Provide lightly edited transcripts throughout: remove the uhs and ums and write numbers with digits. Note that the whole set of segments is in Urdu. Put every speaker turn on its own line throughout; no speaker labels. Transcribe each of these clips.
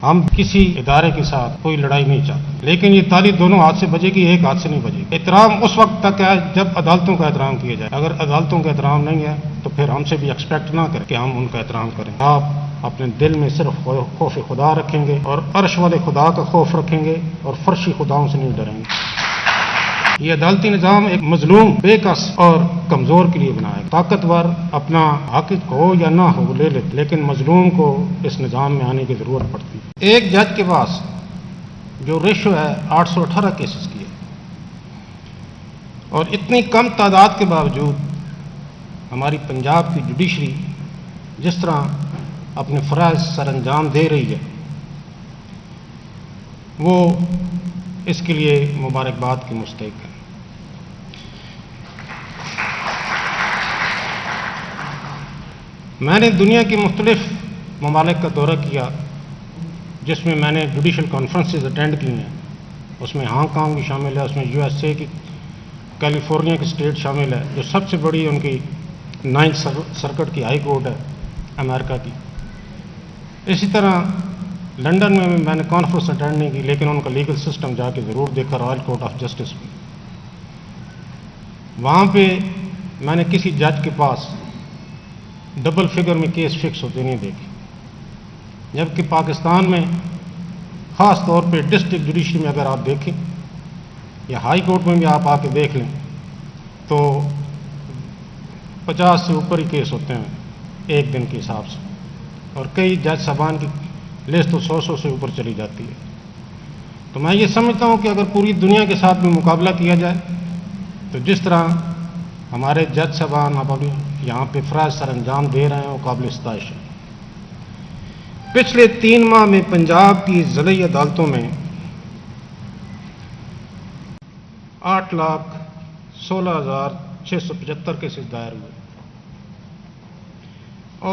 ہم کسی ادارے کے ساتھ کوئی لڑائی نہیں چاہتے، لیکن یہ تالی دونوں ہاتھ سے بجے گی، ایک ہاتھ سے نہیں بجے گی۔ احترام اس وقت تک ہے جب عدالتوں کا احترام کیا جائے۔ اگر عدالتوں کا احترام نہیں ہے تو پھر ہم سے بھی ایکسپیکٹ نہ کریں کہ ہم ان کا احترام کریں۔ آپ اپنے دل میں صرف خوف خدا رکھیں گے اور عرش والے خدا کا خوف رکھیں گے اور فرشی خداؤں سے نہیں ڈریں گے۔ یہ عدالتی نظام ایک مظلوم، بے کس اور کمزور کے لیے بنایا گیا۔ طاقتور اپنا حق ہو یا نہ ہو لے لیتے، لیکن مظلوم کو اس نظام میں آنے کی ضرورت پڑتی ہے۔ ایک جج کے پاس جو ریشو ہے 818 کیسز کی ہے، اور اتنی کم تعداد کے باوجود ہماری پنجاب کی جوڈیشری جس طرح اپنے فرائض سر انجام دے رہی ہے، وہ اس کے لیے مبارکباد کی مستحق ہے۔ میں نے دنیا کے مختلف ممالک کا دورہ کیا، جس میں میں نے جوڈیشل کانفرنسز اٹینڈ کی ہیں۔ اس میں ہانگ کانگ بھی شامل ہے، اس میں یو ایس اے کی کیلیفورنیا کی اسٹیٹ شامل ہے، جو سب سے بڑی ان کی 9th سرکٹ کی ہائی کورٹ ہے امریکہ کی۔ اسی طرح لنڈن میں نے کانفرنس اٹینڈ نہیں کی، لیکن ان کا لیگل سسٹم جا کے ضرور دیکھا، رائل کورٹ آف جسٹس میں۔ وہاں پہ میں نے کسی جج کے پاس ڈبل فگر میں کیس فکس ہوتے نہیں دیکھے، جبکہ پاکستان میں خاص طور پہ ڈسٹرکٹ جوڈیشری میں اگر آپ دیکھیں یا ہائی کورٹ میں بھی آپ آ کے دیکھ لیں تو 50 سے اوپر ہی کیس ہوتے ہیں ایک دن کے حساب سے، اور کئی جج صاحبان کی لسٹ تو 100 سے اوپر چلی جاتی ہے۔ تو میں یہ سمجھتا ہوں کہ اگر پوری دنیا کے ساتھ میں مقابلہ کیا جائے تو جس طرح ہمارے جج صاحبان اب یہاں پہ فرائض سر انجام دے رہے ہیں وہ قابل ستائش ہے۔ پچھلے 3 ماہ میں پنجاب کی ضلعی عدالتوں میں 8,16,675 کیسز دائر ہوئے،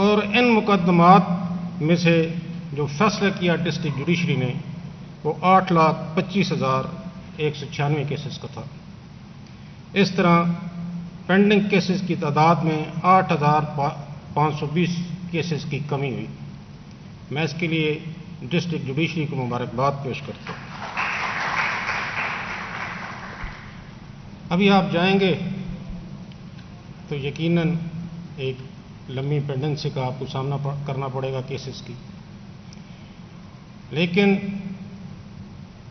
اور ان مقدمات میں سے جو فیصلہ کیا ڈسٹرکٹ جوڈیشری نے وہ 8,25,196 کیسز کا تھا۔ اس طرح پینڈنگ کیسز کی تعداد میں 8,520 کیسز کی کمی ہوئی۔ میں اس کے لیے ڈسٹرکٹ جوڈیشری کو مبارکباد پیش کرتا ہوں۔ ابھی آپ جائیں گے تو یقیناً ایک لمبی پینڈنسی کا آپ کو سامنا کرنا پڑے گا کیسز کی، لیکن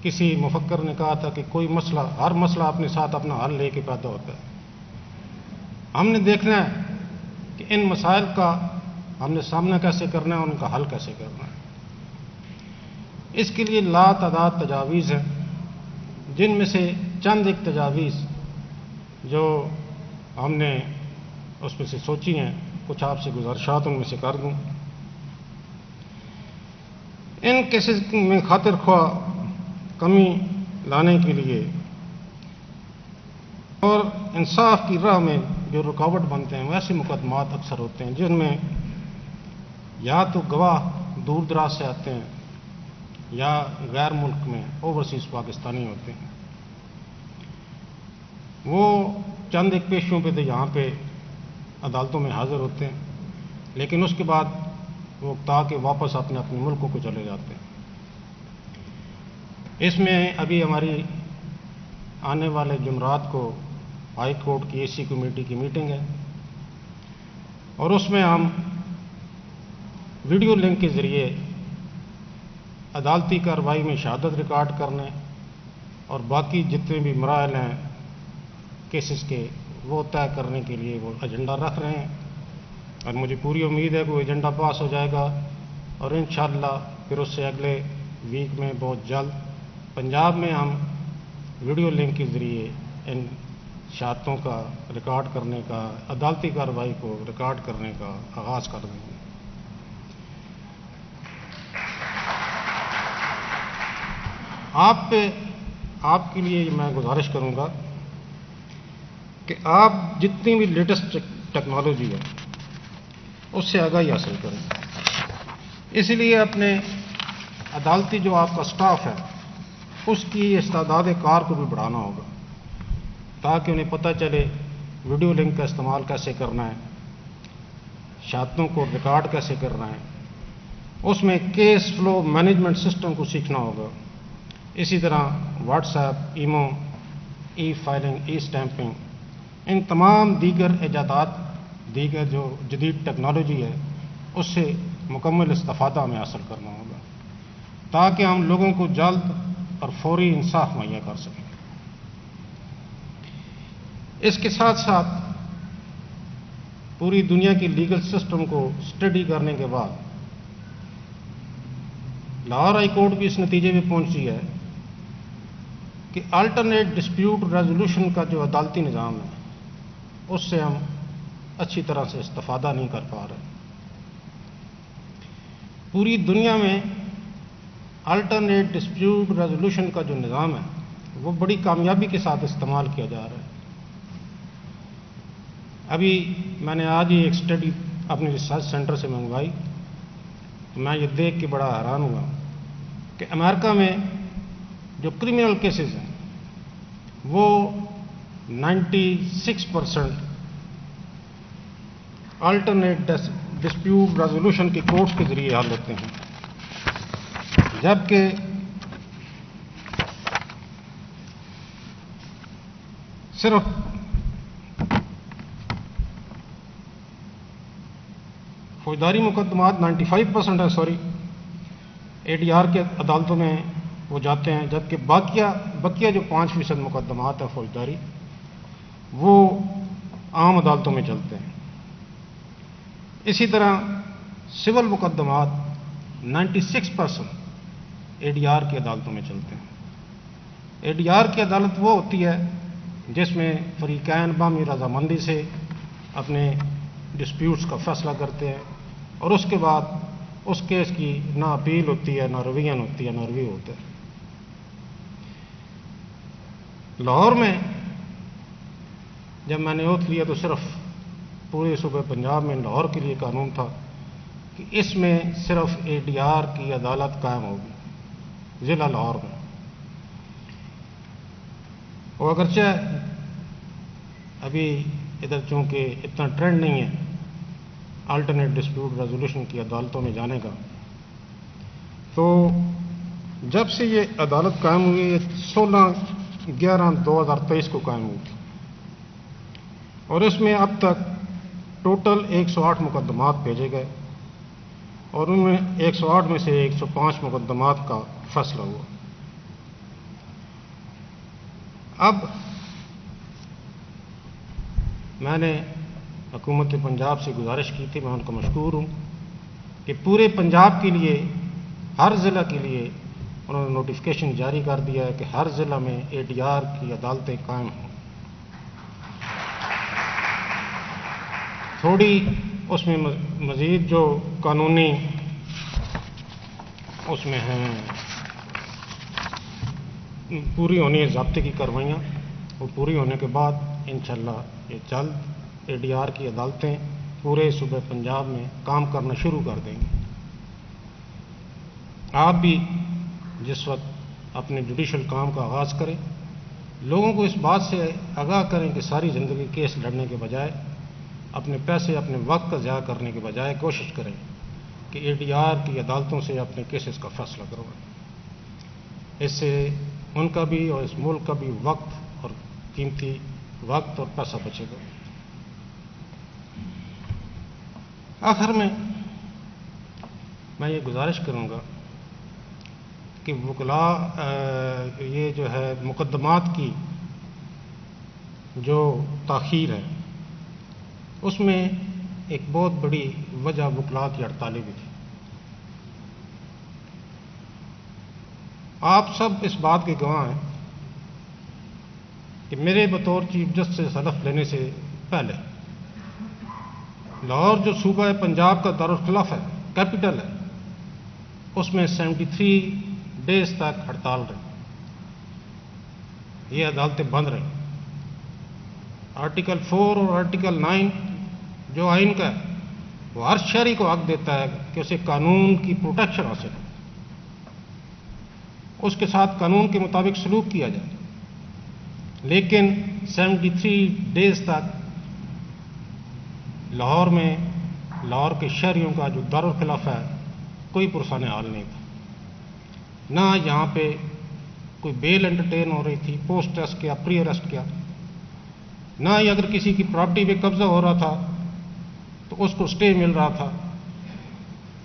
کسی مفکر نے کہا تھا کہ کوئی مسئلہ، ہر مسئلہ اپنے ساتھ اپنا حل لے کے پیدا ہوتا ہے۔ ہم نے دیکھنا ہے کہ ان مسائل کا ہم نے سامنا کیسے کرنا ہے، ان کا حل کیسے کرنا ہے۔ اس کے لیے لاتعداد تجاویز ہیں، جن میں سے چند ایک تجاویز جو ہم نے اس میں سے سوچی ہیں، کچھ آپ سے گزارشات ان میں سے کر دوں۔ ان کیسز میں خاطر خواہ کمی لانے کے لیے اور انصاف کی راہ میں جو رکاوٹ بنتے ہیں، ویسے مقدمات اکثر ہوتے ہیں جن میں یا تو گواہ دور دراز سے آتے ہیں یا غیر ملک میں اوورسیز پاکستانی ہوتے ہیں۔ وہ چند ایک پیشوں پہ تو یہاں پہ عدالتوں میں حاضر ہوتے ہیں، لیکن اس کے بعد وہ تاکہ واپس اپنے ملکوں کو چلے جاتے ہیں۔ اس میں ابھی ہماری آنے والے جمعرات کو ہائی کورٹ کی اے سی کمیٹی کی میٹنگ ہے، اور اس میں ہم ویڈیو لنک کے ذریعے عدالتی کارروائی میں شہادت ریکارڈ کرنے اور باقی جتنے بھی مراحل ہیں کیسز کے وہ طے کرنے کے لیے وہ ایجنڈا رکھ رہے ہیں، اور مجھے پوری امید ہے کہ وہ ایجنڈا پاس ہو جائے گا، اور انشاءاللہ پھر اس سے اگلے ویک میں بہت جلد پنجاب میں ہم ویڈیو لنک کے ذریعے ان شہادتوں کا ریکارڈ کرنے کا، عدالتی کارروائی کو ریکارڈ کرنے کا آغاز کر دیں گے۔ آپ کے لیے میں گزارش کروں گا کہ آپ جتنی بھی لیٹسٹ ٹیکنالوجی ہے اس سے آگاہی حاصل کریں۔ اس لیے اپنے عدالتی جو آپ کا سٹاف ہے اس کی استعداد کار کو بھی بڑھانا ہوگا، تاکہ انہیں پتہ چلے ویڈیو لنک کا استعمال کیسے کرنا ہے، شہادتوں کو ریکارڈ کیسے کرنا ہے، اس میں کیس فلو مینجمنٹ سسٹم کو سیکھنا ہوگا. اسی طرح واٹس ایپ، ایمو، ای فائلنگ، ای اسٹیمپنگ، ان تمام دیگر ایجادات، دیگر جو جدید ٹیکنالوجی ہے اس سے مکمل استفادہ ہمیں حاصل کرنا ہوگا تاکہ ہم لوگوں کو جلد اور فوری انصاف مہیا کر سکیں. اس کے ساتھ ساتھ پوری دنیا کی لیگل سسٹم کو اسٹڈی کرنے کے بعد لاہور ہائی کورٹ بھی اس نتیجے میں پہنچی ہے کہ الٹرنیٹ ڈسپیوٹ ریزولوشن کا جو عدالتی نظام ہے اس سے ہم اچھی طرح سے استفادہ نہیں کر پا رہے. پوری دنیا میں الٹرنیٹ ڈسپیوٹ ریزولوشن کا جو نظام ہے وہ بڑی کامیابی کے ساتھ استعمال کیا جا رہا ہے. ابھی میں نے آج ہی ایک اسٹڈی اپنے ریسرچ سینٹر سے منگوائی تو میں یہ دیکھ کے بڑا حیران ہوا کہ امریکہ میں جو کرمنل کیسز ہیں وہ 96% الٹرنیٹ ڈسپیوٹ ریزولوشن کی کورٹس کے ذریعے حل ہوتے ہیں، جبکہ صرف فوجداری مقدمات 95% ہے، ADR کے عدالتوں میں وہ جاتے ہیں، جبکہ بقیہ جو 5% مقدمات ہیں فوجداری وہ عام عدالتوں میں چلتے ہیں. اسی طرح سول مقدمات 96% ADR کی عدالتوں میں چلتے ہیں. ADR کی عدالت وہ ہوتی ہے جس میں فریقین باہمی رضامندی سے اپنے ڈسپیوٹس کا فیصلہ کرتے ہیں اور اس کے بعد اس کیس کی نہ اپیل ہوتی ہے، نہ ریویژن ہوتی ہے، نہ ریویو ہوتا ہے. لاہور میں جب میں نے اوتھ لیا تو صرف پورے صوبے پنجاب میں لاہور کے لیے قانون تھا کہ اس میں صرف ADR کی عدالت قائم ہوگی ضلع لاہور میں. اور اگرچہ ابھی ادھر چونکہ اتنا ٹرینڈ نہیں ہے الٹرنیٹ ڈسپیوٹ ریزولوشن کی عدالتوں میں جانے کا، تو جب سے یہ عدالت قائم ہوئی، یہ 16/11/2023 کو قائم ہوئی اور اس میں اب تک ٹوٹل 108 مقدمات بھیجے گئے اور ان میں 108 میں سے 105 مقدمات کا فیصلہ ہوا. اب میں نے حکومت پنجاب سے گزارش کی تھی، میں ان کا مشکور ہوں کہ پورے پنجاب کے لیے ہر ضلع کے لیے انہوں نے نوٹیفکیشن جاری کر دیا ہے کہ ہر ضلع میں ADR کی عدالتیں قائم ہوں. تھوڑی اس میں مزید جو قانونی اس میں ہیں پوری ہونی ہے ضابطے کی کارروائیاں، وہ پوری ہونے کے بعد انشاءاللہ یہ جلد ADR کی عدالتیں پورے صوبے پنجاب میں کام کرنا شروع کر دیں گے. آپ بھی جس وقت اپنے جوڈیشل کام کا آغاز کریں، لوگوں کو اس بات سے آگاہ کریں کہ ساری زندگی کیس لڑنے کے بجائے، اپنے پیسے اپنے وقت کا ضیاع کرنے کے بجائے کوشش کریں کہ ADR کی عدالتوں سے اپنے کیسز کا فیصلہ کروائیں. اس سے ان کا بھی اور اس ملک کا بھی وقت اور قیمتی وقت اور پیسہ بچے گا. آخر میں یہ گزارش کروں گا کہ وکلاء یہ جو ہے مقدمات کی جو تاخیر ہے اس میں ایک بہت بڑی وجہ وکلاء کی ہڑتالیں بھی تھی. آپ سب اس بات کے گواہ ہیں کہ میرے بطور چیف جسٹس حلف لینے سے پہلے لاہور جو صوبہ پنجاب کا دارالخلاف ہے، کیپٹل ہے، اس میں 73 ڈیز تک ہڑتال رہی. یہ عدالتیں بند رہیں. آرٹیکل 4 اور آرٹیکل 9 جو آئین کا ہے وہ ہر شہری کو حق دیتا ہے کہ اسے قانون کی پروٹیکشن حاصل ہے، اس کے ساتھ قانون کے مطابق سلوک کیا جائے. لیکن 73 ڈیز تک لاہور میں لاہور کے شہریوں کا جو دارالخلاف ہے کوئی پرسان حال نہیں تھا، نہ یہاں پہ کوئی بیل انٹرٹین ہو رہی تھی، پوسٹ ٹیسٹ کیا، پری اریسٹ کیا، نہ ہی اگر کسی کی پراپرٹی پہ قبضہ ہو رہا تھا تو اس کو سٹے مل رہا تھا،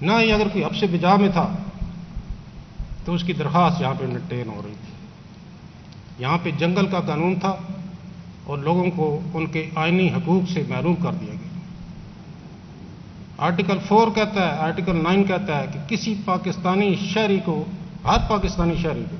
نہ ہی اگر کوئی حبس بجا میں تھا تو اس کی درخواست یہاں پہ انٹرٹین ہو رہی تھی۔ یہاں پہ جنگل کا قانون تھا اور لوگوں کو ان کے آئینی حقوق سے محروم کر دیا گیا۔ آرٹیکل 4 کہتا ہے، آرٹیکل 9 کہتا ہے کہ کسی پاکستانی شہری کو، ہر پاکستانی شہری کو